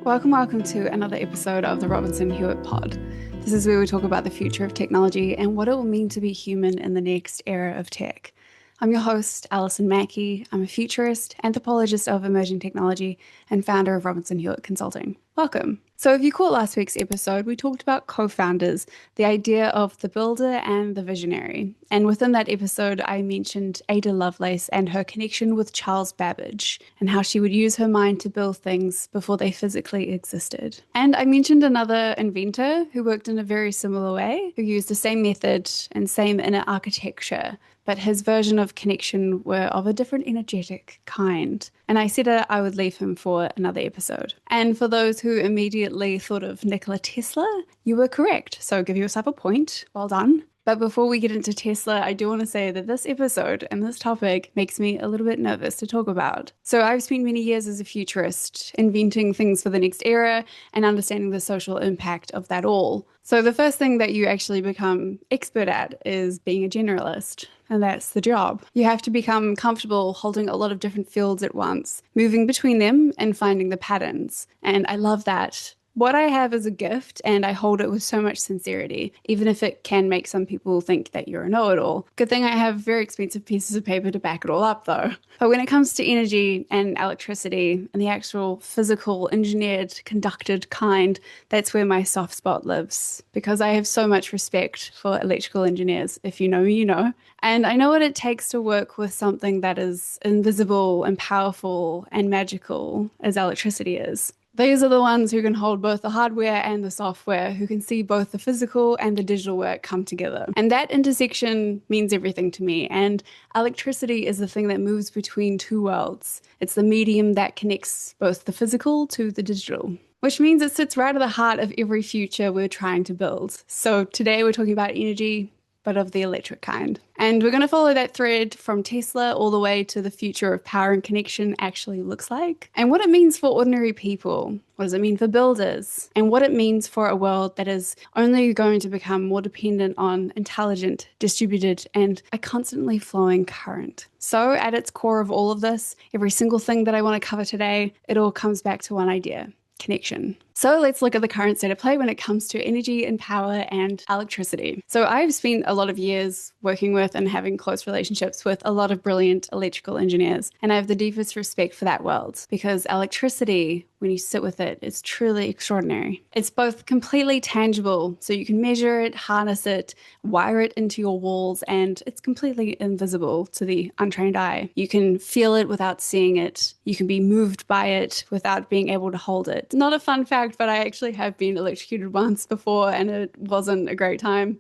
Welcome to another episode of the Robinson-Hewitt pod. This is where we talk about the future of technology and what it will mean to be human in the next era of tech. I'm your host, Alison Mackey. I'm a futurist, anthropologist of emerging technology, and founder of Robinson-Hewitt Consulting. Welcome. So if you caught last week's episode, we talked about co-founders, the idea of the builder and the visionary. And within that episode, I mentioned Ada Lovelace and her connection with Charles Babbage and how she would use her mind to build things before they physically existed. And I mentioned another inventor who worked in a very similar way, who used the same method and same inner architecture, but his version of connection were of a different energetic kind. And I said I would leave him for another episode. And for those who immediately thought of Nikola Tesla, you were correct. So give yourself a point. Well done. But before we get into Tesla, I do want to say that this episode and this topic makes me a little bit nervous to talk about. So I've spent many years as a futurist, inventing things for the next era and understanding the social impact of that all. So the first thing that you actually become expert at is being a generalist. And that's the job. You have to become comfortable holding a lot of different fields at once, moving between them and finding the patterns. And I love that. What I have is a gift, and I hold it with so much sincerity, even if it can make some people think that you're a know-it-all. Good thing I have very expensive pieces of paper to back it all up, though. But when it comes to energy and electricity and the actual physical, engineered, conducted kind, that's where my soft spot lives, because I have so much respect for electrical engineers. If you know me, you know. And I know what it takes to work with something that is invisible and powerful and magical as electricity is. These are the ones who can hold both the hardware and the software, who can see both the physical and the digital work come together. And that intersection means everything to me. And electricity is the thing that moves between two worlds. It's the medium that connects both the physical to the digital, which means it sits right at the heart of every future we're trying to build. So today we're talking about energy, but of the electric kind. And we're going to follow that thread from Tesla all the way to the future of power and connection actually looks like, and what it means for ordinary people. What does it mean for builders? And what it means for a world that is only going to become more dependent on intelligent, distributed, and a constantly flowing current. So at its core of all of this, every single thing that I want to cover today, it all comes back to one idea: connection. So let's look at the current state of play when it comes to energy and power and electricity. So I've spent a lot of years working with and having close relationships with a lot of brilliant electrical engineers. And I have the deepest respect for that world, because electricity, when you sit with it, is truly extraordinary. It's both completely tangible, so you can measure it, harness it, wire it into your walls, and it's completely invisible to the untrained eye. You can feel it without seeing it. You can be moved by it without being able to hold it. Not a fun fact, but I actually have been electrocuted once before, and it wasn't a great time.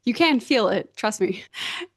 You can feel it, trust me.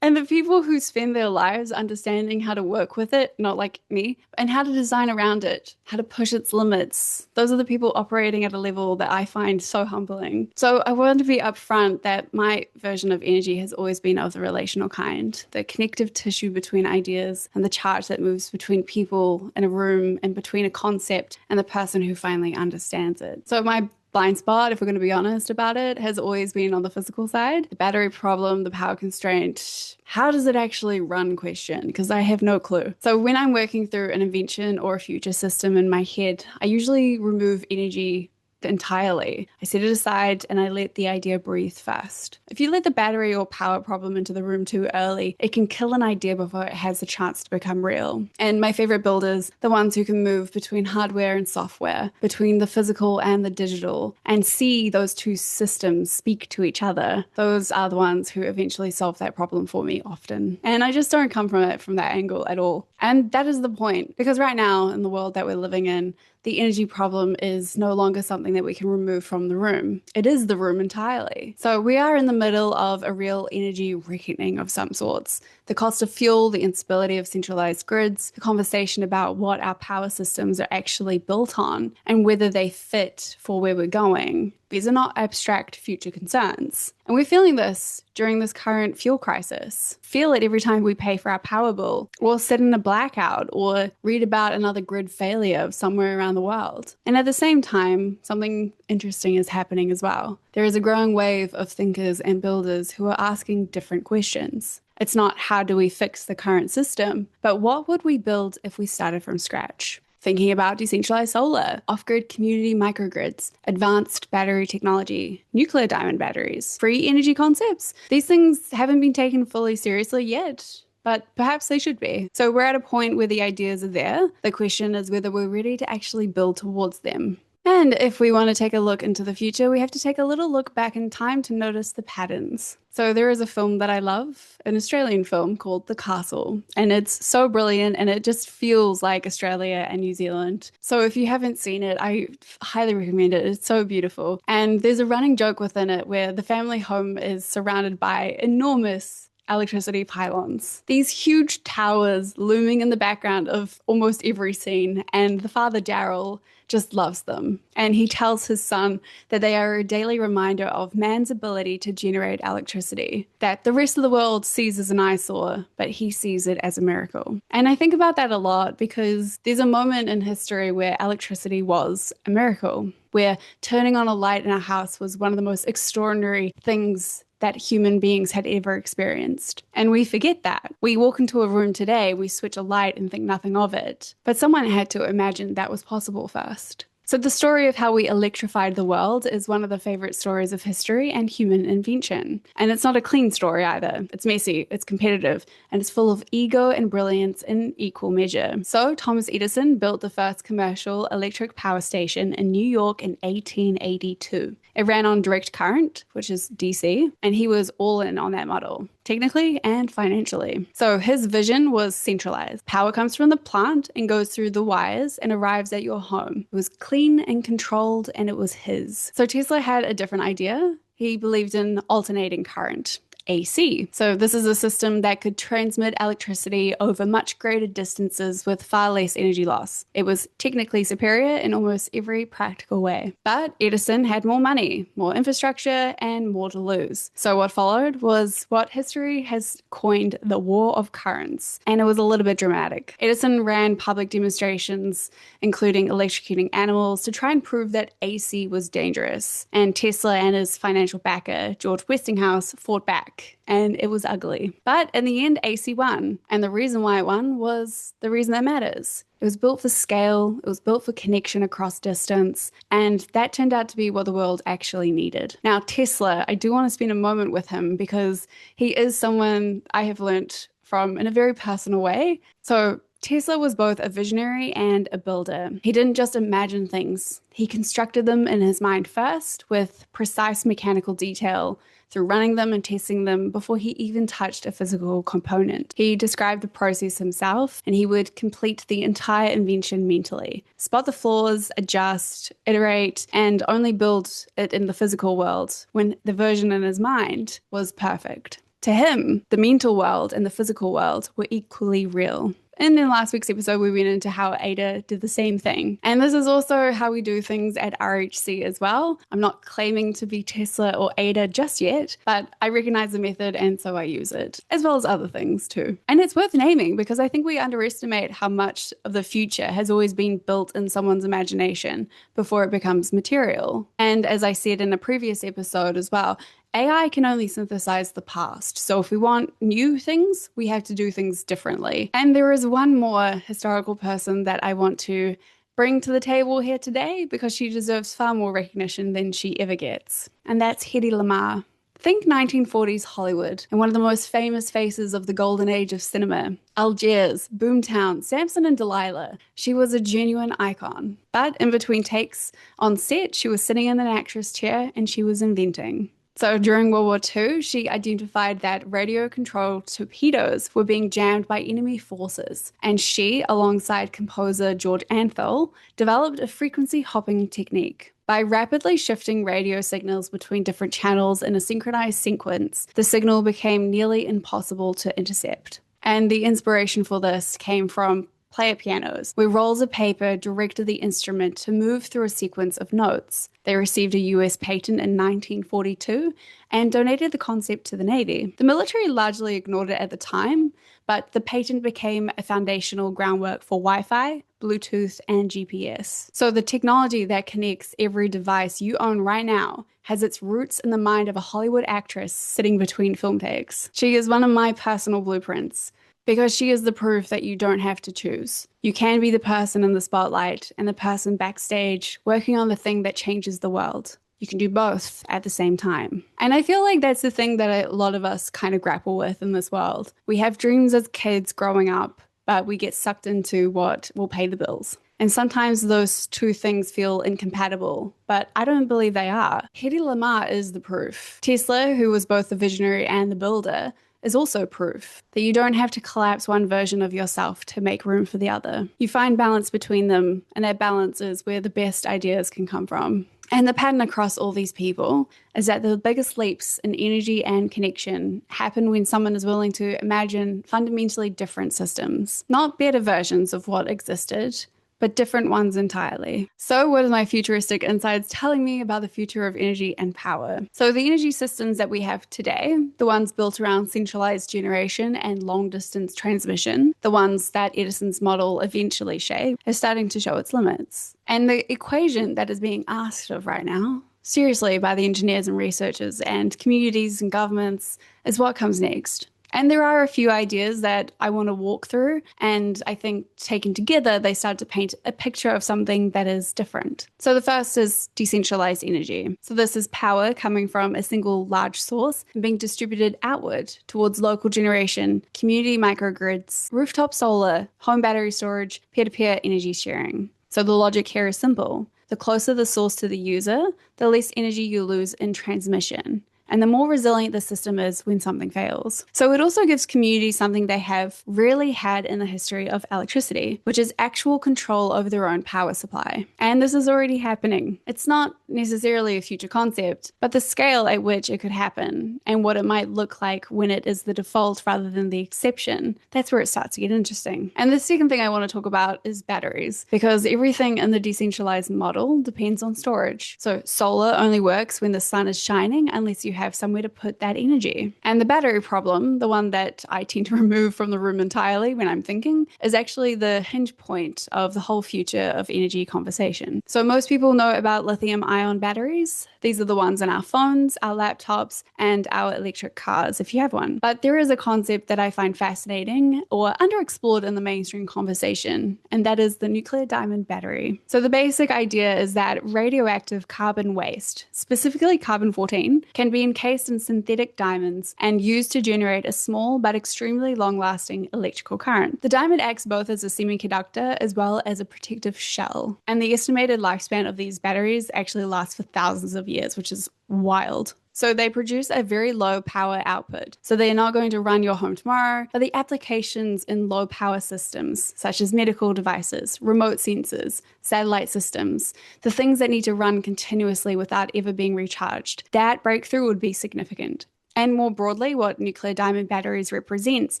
And the people who spend their lives understanding how to work with it, not like me, and how to design around it, how to push its limits, those are the people operating at a level that I find so humbling. So I want to be upfront that my version of energy has always been of the relational kind, the connective tissue between ideas and the charge that moves between people in a room and between a concept and the person who finally understands it. So my blind spot, if we're going to be honest about it, has always been on the physical side. The battery problem, the power constraint, how does it actually run question? Because I have no clue. So when I'm working through an invention or a future system in my head, I usually remove energy entirely. I set it aside and I let the idea breathe first. If you let the battery or power problem into the room too early, it can kill an idea before it has a chance to become real. And my favorite builders, the ones who can move between hardware and software, between the physical and the digital, and see those two systems speak to each other, those are the ones who eventually solve that problem for me often. And I just don't come from it from that angle at all. And that is the point, because right now in the world that we're living in, the energy problem is no longer something that we can remove from the room. It is the room entirely. So we are in the middle of a real energy reckoning of some sorts. The cost of fuel, the instability of centralized grids, the conversation about what our power systems are actually built on and whether they fit for where we're going. These are not abstract future concerns. And we're feeling this during this current fuel crisis. Feel it every time we pay for our power bill, or sit in a blackout, or read about another grid failure somewhere around the world. And at the same time, something interesting is happening as well. There is a growing wave of thinkers and builders who are asking different questions. It's not how do we fix the current system, but what would we build if we started from scratch? thinking about decentralized solar, off-grid community microgrids, advanced battery technology, nuclear diamond batteries, free energy concepts. These things haven't been taken fully seriously yet, but perhaps they should be. So we're at a point where the ideas are there. The question is whether we're ready to actually build towards them. And if we want to take a look into the future, we have to take a little look back in time to notice the patterns. So there is a film that I love, an Australian film called The Castle, and it's so brilliant and it just feels like Australia and New Zealand. So if you haven't seen it, I highly recommend it. It's so beautiful. And there's a running joke within it where the family home is surrounded by enormous electricity pylons. These huge towers looming in the background of almost every scene, and the father Daryl just loves them. And he tells his son that they are a daily reminder of man's ability to generate electricity, that the rest of the world sees as an eyesore, but he sees it as a miracle. And I think about that a lot because there's a moment in history where electricity was a miracle, where turning on a light in a house was one of the most extraordinary things that human beings had ever experienced. And we forget that. We walk into a room today, we switch a light and think nothing of it. But someone had to imagine that was possible first. So the story of how we electrified the world is one of the favorite stories of history and human invention. And it's not a clean story either. It's messy, it's competitive, and it's full of ego and brilliance in equal measure. So Thomas Edison built the first commercial electric power station in New York in 1882. It ran on direct current, which is DC, and he was all in on that model, technically and financially. So his vision was centralized. Power comes from the plant and goes through the wires and arrives at your home. It was clean and controlled, and it was his. So Tesla had a different idea. He believed in alternating current. AC. So this is a system that could transmit electricity over much greater distances with far less energy loss. It was technically superior in almost every practical way. But Edison had more money, more infrastructure, and more to lose. So what followed was what history has coined the War of Currents, and it was a little bit dramatic. Edison ran public demonstrations, including electrocuting animals, to try and prove that AC was dangerous. And Tesla and his financial backer, George Westinghouse, fought back. And it was ugly. But in the end, AC won. And the reason why it won was the reason that matters. It was built for scale, it was built for connection across distance, and that turned out to be what the world actually needed. Now, Tesla, I do want to spend a moment with him because he is someone I have learnt from in a very personal way. So Tesla was both a visionary and a builder. He didn't just imagine things. He constructed them in his mind first with precise mechanical detail through running them and testing them before he even touched a physical component. He described the process himself, and he would complete the entire invention mentally, spot the flaws, adjust, iterate, and only build it in the physical world when the version in his mind was perfect. To him, the mental world and the physical world were equally real. And in last week's episode, we went into how Ada did the same thing. And this is also how we do things at RHC as well. I'm not claiming to be Tesla or Ada just yet, but I recognize the method and so I use it, as well as other things too. And it's worth naming because I think we underestimate how much of the future has always been built in someone's imagination before it becomes material. And as I said in a previous episode as well, AI can only synthesize the past. So if we want new things, we have to do things differently. And there is one more historical person that I want to bring to the table here today because she deserves far more recognition than she ever gets. And that's Hedy Lamarr. Think 1940s Hollywood and one of the most famous faces of the golden age of cinema. Algiers, Boomtown, Samson and Delilah. She was a genuine icon. But in between takes on set, she was sitting in an actress chair and she was inventing. So during World War II, she identified that radio-controlled torpedoes were being jammed by enemy forces, and she, alongside composer George Antheil, developed a frequency-hopping technique. By rapidly shifting radio signals between different channels in a synchronized sequence, the signal became nearly impossible to intercept. And the inspiration for this came from player pianos, where rolls of paper directed the instrument to move through a sequence of notes. They received a US patent in 1942 and donated the concept to the Navy. The military largely ignored it at the time, but the patent became a foundational groundwork for Wi-Fi, Bluetooth, and GPS. So the technology that connects every device you own right now has its roots in the mind of a Hollywood actress sitting between film takes. She is one of my personal blueprints. because she is the proof that you don't have to choose. You can be the person in the spotlight and the person backstage working on the thing that changes the world. You can do both at the same time. And I feel like that's the thing that a lot of us kind of grapple with in this world. We have dreams as kids growing up, but we get sucked into what will pay the bills. And sometimes those two things feel incompatible, but I don't believe they are. Hedy Lamarr is the proof. Tesla, who was both the visionary and the builder, is also proof that you don't have to collapse one version of yourself to make room for the other. You find balance between them, and that balance is where the best ideas can come from. And the pattern across all these people is that the biggest leaps in energy and connection happen when someone is willing to imagine fundamentally different systems, not better versions of what existed, but different ones entirely. So what are my futuristic insights telling me about the future of energy and power? So the energy systems that we have today, the ones built around centralized generation and long distance transmission, the ones that Edison's model eventually shaped, are starting to show its limits. And the equation that is being asked of right now, seriously, by the engineers and researchers and communities and governments, is what comes next. And there are a few ideas that I want to walk through, and I think taken together, they start to paint a picture of something that is different. So the first is decentralized energy. So this is power coming from a single large source and being distributed outward towards local generation, community microgrids, rooftop solar, home battery storage, peer-to-peer energy sharing. So the logic here is simple. The closer the source to the user, the less energy you lose in transmission, and the more resilient the system is when something fails. So it also gives communities something they have rarely had in the history of electricity, which is actual control over their own power supply. And this is already happening. It's not necessarily a future concept, but the scale at which it could happen and what it might look like when it is the default rather than the exception, that's where it starts to get interesting. And the second thing I want to talk about is batteries, because everything in the decentralized model depends on storage. So solar only works when the sun is shining unless you have somewhere to put that energy. And the battery problem, the one that I tend to remove from the room entirely when I'm thinking, is actually the hinge point of the whole future of energy conversation. So most people know about lithium-ion batteries. These are the ones in our phones, our laptops, and our electric cars, if you have one. But there is a concept that I find fascinating or underexplored in the mainstream conversation, and that is the nuclear diamond battery. So the basic idea is that radioactive carbon waste, specifically carbon-14, can be encased in synthetic diamonds and used to generate a small but extremely long-lasting electrical current. The diamond acts both as a semiconductor as well as a protective shell. And the estimated lifespan of these batteries actually lasts for thousands of years, which is wild. So they produce a very low power output. So they're not going to run your home tomorrow, but the applications in low power systems, such as medical devices, remote sensors, satellite systems, the things that need to run continuously without ever being recharged, that breakthrough would be significant. And more broadly, what nuclear diamond batteries represents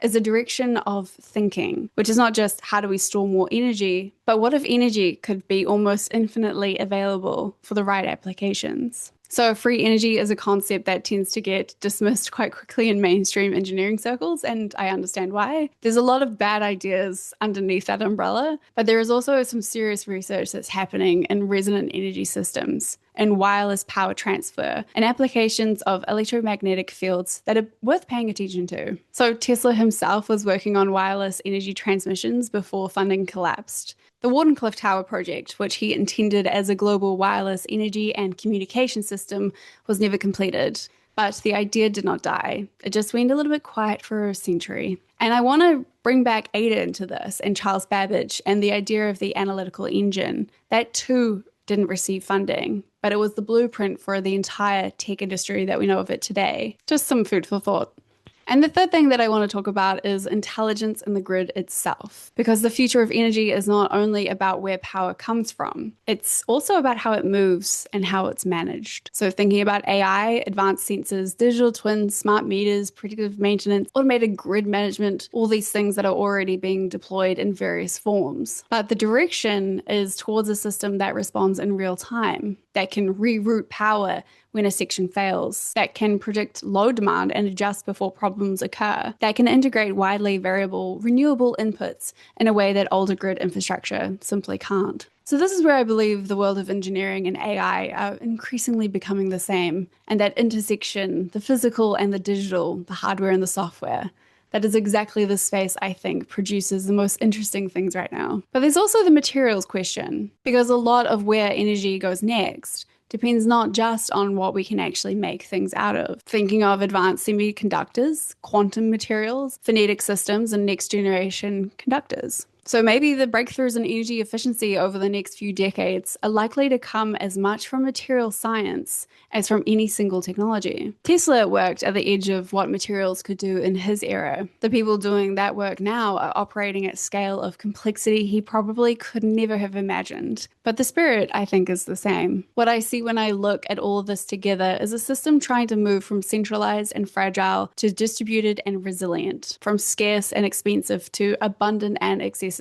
is a direction of thinking, which is not just how do we store more energy, but what if energy could be almost infinitely available for the right applications? So free energy is a concept that tends to get dismissed quite quickly in mainstream engineering circles, and I understand why. There's a lot of bad ideas underneath that umbrella, but there is also some serious research that's happening in resonant energy systems and wireless power transfer and applications of electromagnetic fields that are worth paying attention to. So Tesla himself was working on wireless energy transmissions before funding collapsed. The Wardenclyffe Tower project, which he intended as a global wireless energy and communication system, was never completed. But the idea did not die. It just went a little bit quiet for a century. And I want to bring back Ada into this and Charles Babbage and the idea of the analytical engine. That too didn't receive funding, but it was the blueprint for the entire tech industry that we know of it today. Just some food for thought. And the third thing that I want to talk about is intelligence in the grid itself, because the future of energy is not only about where power comes from, it's also about how it moves and how it's managed. So thinking about AI, advanced sensors, digital twins, smart meters, predictive maintenance, automated grid management, all these things that are already being deployed in various forms. But the direction is towards a system that responds in real time, that can reroute power when a section fails, that can predict load demand and adjust before problems occur, that can integrate widely variable renewable inputs in a way that older grid infrastructure simply can't. So this is where I believe the world of engineering and AI are increasingly becoming the same, and that intersection, the physical and the digital, the hardware and the software, That is exactly the space I think produces the most interesting things right now. But there's also the materials question, because a lot of where energy goes next depends not just on what we can actually make things out of. Thinking of advanced semiconductors, quantum materials, phonetic systems, and next generation conductors. So maybe the breakthroughs in energy efficiency over the next few decades are likely to come as much from material science as from any single technology. Tesla worked at the edge of what materials could do in his era. The people doing that work now are operating at scale of complexity he probably could never have imagined. But the spirit, I think, is the same. What I see when I look at all of this together is a system trying to move from centralized and fragile to distributed and resilient, from scarce and expensive to abundant and accessible,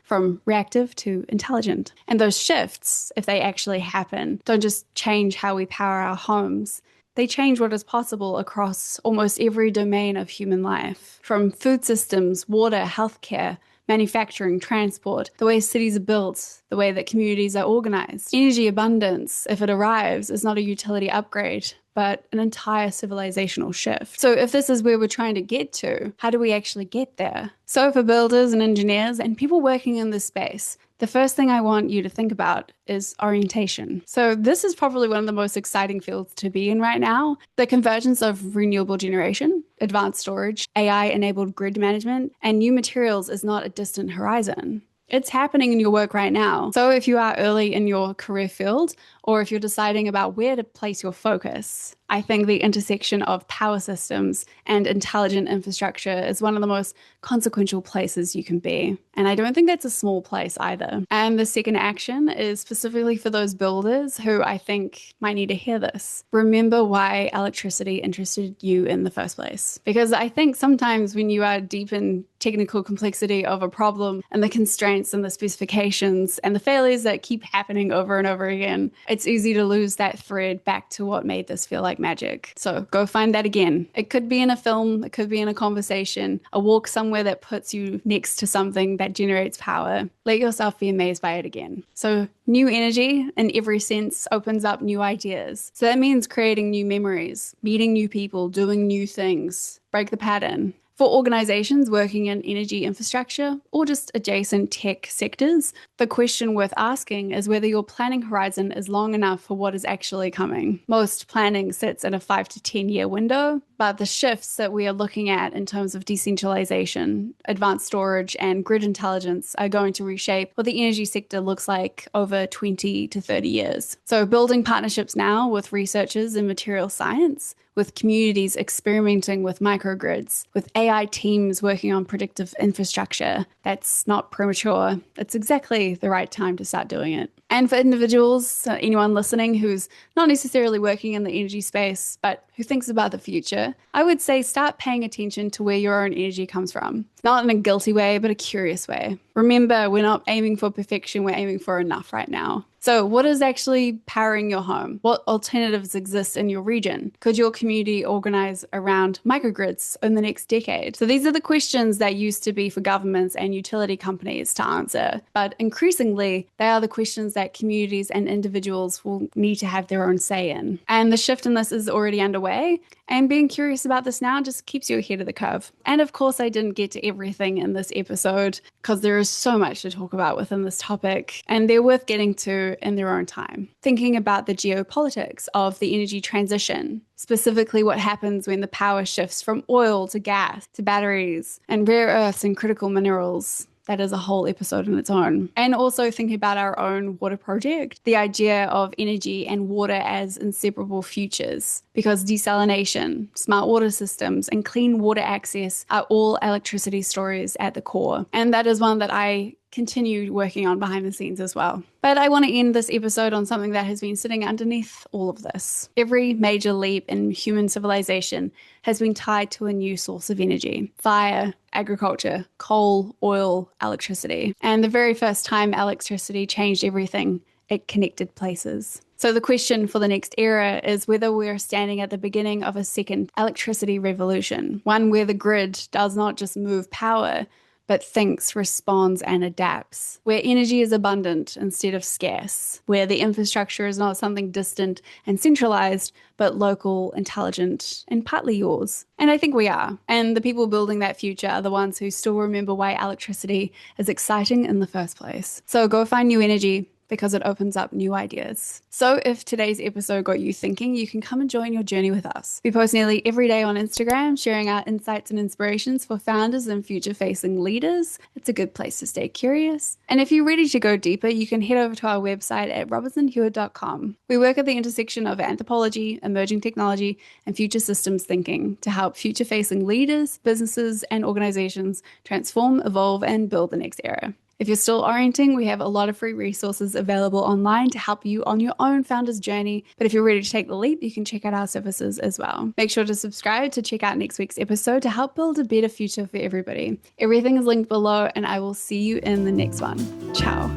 from reactive to intelligent. And those shifts, if they actually happen, don't just change how we power our homes. They change what is possible across almost every domain of human life, from food systems, water, healthcare, manufacturing, transport, the way cities are built, the way that communities are organized. Energy abundance, if it arrives, is not a utility upgrade, but an entire civilizational shift. So if this is where we're trying to get to, how do we actually get there? So for builders and engineers and people working in this space, the first thing I want you to think about is orientation. So this is probably one of the most exciting fields to be in right now. The convergence of renewable generation, advanced storage, AI-enabled grid management, and new materials is not a distant horizon. It's happening in your work right now. So if you are early in your career field, or if you're deciding about where to place your focus, I think the intersection of power systems and intelligent infrastructure is one of the most consequential places you can be. And I don't think that's a small place either. And the second action is specifically for those builders who I think might need to hear this. Remember why electricity interested you in the first place. Because I think sometimes when you are deep in technical complexity of a problem and the constraints and the specifications and the failures that keep happening over and over again, it's easy to lose that thread back to what made this feel like magic. So go find that again. It could be in a film, it could be in a conversation, a walk somewhere that puts you next to something that generates power. Let yourself be amazed by it again. So new energy in every sense opens up new ideas. So that means creating new memories, meeting new people, doing new things, break the pattern. For organizations working in energy infrastructure or just adjacent tech sectors, the question worth asking is whether your planning horizon is long enough for what is actually coming. Most planning sits in a 5 to 10 year window, but the shifts that we are looking at in terms of decentralization, advanced storage, and grid intelligence are going to reshape what the energy sector looks like over 20 to 30 years. So building partnerships now with researchers in material science, with communities experimenting with microgrids, with AI teams working on predictive infrastructure. That's not premature. It's exactly the right time to start doing it. And for individuals, anyone listening who's not necessarily working in the energy space, but who thinks about the future, I would say start paying attention to where your own energy comes from. Not in a guilty way, but a curious way. Remember, we're not aiming for perfection, we're aiming for enough right now. So what is actually powering your home? What alternatives exist in your region? Could your community organize around microgrids in the next decade? So these are the questions that used to be for governments and utility companies to answer. But increasingly, they are the questions that communities and individuals will need to have their own say in. And the shift in this is already underway. And being curious about this now just keeps you ahead of the curve. And of course, I didn't get to everything in this episode because there is so much to talk about within this topic, and they're worth getting to in their own time. Thinking about the geopolitics of the energy transition, specifically what happens when the power shifts from oil to gas to batteries and rare earths and critical minerals. That is a whole episode in its own. And also thinking about our own water project, the idea of energy and water as inseparable futures, because desalination, smart water systems, and clean water access are all electricity stories at the core. And that is one that I continue working on behind the scenes as well. But I want to end this episode on something that has been sitting underneath all of this. Every major leap in human civilization has been tied to a new source of energy: fire, agriculture, coal, oil, electricity. And the very first time electricity changed everything, it connected places. So the question for the next era is whether we're standing at the beginning of a second electricity revolution, one where the grid does not just move power, but thinks, responds, and adapts, where energy is abundant instead of scarce, where the infrastructure is not something distant and centralized, but local, intelligent, and partly yours. And I think we are. And the people building that future are the ones who still remember why electricity is exciting in the first place. So go find new energy, because it opens up new ideas. So if today's episode got you thinking, you can come and join your journey with us. We post nearly every day on Instagram, sharing our insights and inspirations for founders and future-facing leaders. It's a good place to stay curious. And if you're ready to go deeper, you can head over to our website at RobinsonHewitt.com. We work at the intersection of anthropology, emerging technology, and future systems thinking to help future-facing leaders, businesses, and organizations transform, evolve, and build the next era. If you're still orienting, we have a lot of free resources available online to help you on your own founder's journey. But if you're ready to take the leap, you can check out our services as well. Make sure to subscribe to check out next week's episode to help build a better future for everybody. Everything is linked below, and I will see you in the next one. Ciao.